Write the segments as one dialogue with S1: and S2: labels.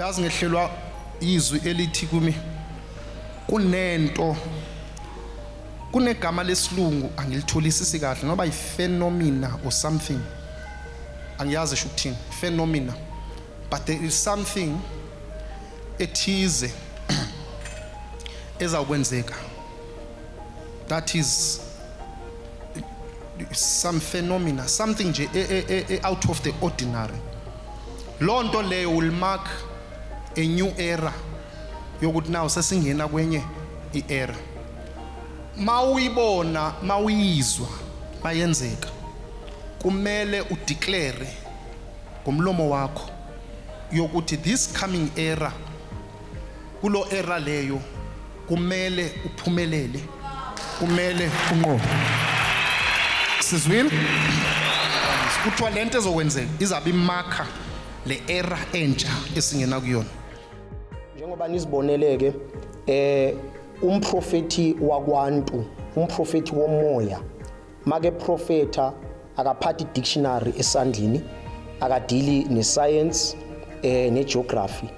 S1: uyazi ngehlelwa izwi elithi kimi kunento kunegama lesilungu angilitholisisi kahle noba phenomena or something angiyazi esho ukuthini phenomena, but there is something ethize ezawukwenzeka, that is some phenomena, something nje out of the ordinary. Lonto leyo will mark a new era yokuthi now sesingena kwenye i-era. Mawuyibona mawuyizwa bayenzeka kumele udeclare ngomlomo wakho yokuthi this coming era, kulo era leyo kumele uphumelele, kumele unqobe. Sizwile kuthiwa lento ezokwenzeka izabe imarka le era entsha esingena kuyona.
S2: Njengoba niziboneleke umprofeti wakwantu, umprofeti womoya, make profeta akaphathi dictionary esandlini, akadili nescience negeography.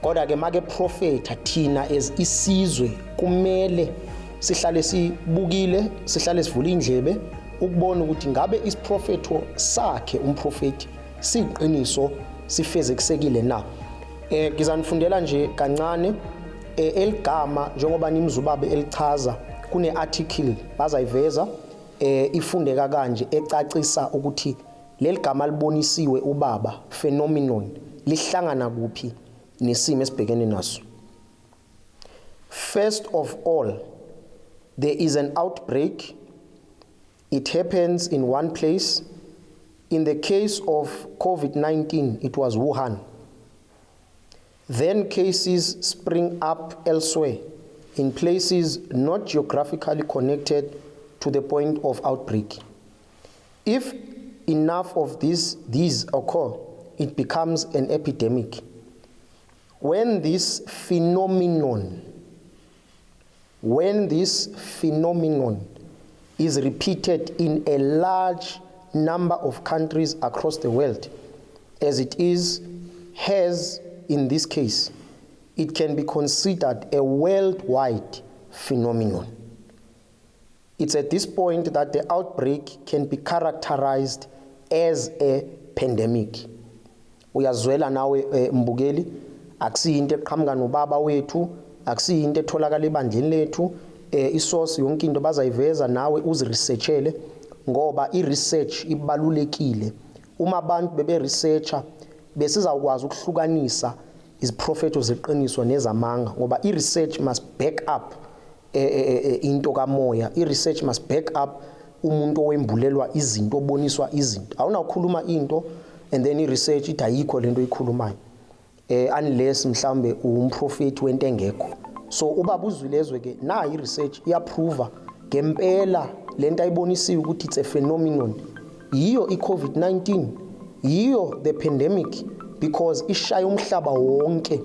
S2: Kodwa ke make profeta thina as isizwe kumele sihlale sibukile, sihlale sivula indlebe ukubona ukuthi ngabe isiprofeto sakhe umprofeti siqiniso sifezekisekile na. Ngizanifundela nje kancane eligama njengoba nimzubabe elichaza kune article bazayiveza ifundeka kanje ecacisa ukuthi leli gama libonisiwe ubaba phenomenon lihlangana kuphi nesimo esibhekene naso. First of all, there is an outbreak. It happens in one place. In the case of COVID-19, it was Wuhan. Then cases spring up elsewhere in places not geographically connected to the point of outbreak. If enough of these occur, it becomes an epidemic. When this phenomenon is repeated in a large number of countries across the world, as it has in this case, it can be considered a worldwide phenomenon. It's at this point that the outbreak can be characterized as a pandemic. Uyazwela nawe mbukeli, akusiyinto eqhamuka nobaba wethu, akusiyinto etholakala ebandleni lethu, isource yonke into bazayiveza nawe uziresearchele ngoba i-research ibalulekile. Uma abantu bebe researcher besizawukwazi ukuhlukanisa iziprofeto zeqiniso nezamanga ngoba i-research must back up into kamoya, i-research must back up umuntu owembulelwa izinto, oboniswa izinto. Awunakhuluma into and then i-research ithi ayikho lento oyikhulumayo unless mhlambe umprofeti wento engekho. So ubaba uzwilezwe ke na i-research iyaprova ngempela lento ayibonisiwe ukuthi it's a phenomenon. Yiyo i-COVID-19, yiyo the pandemic, because ishaya umhlaba wonke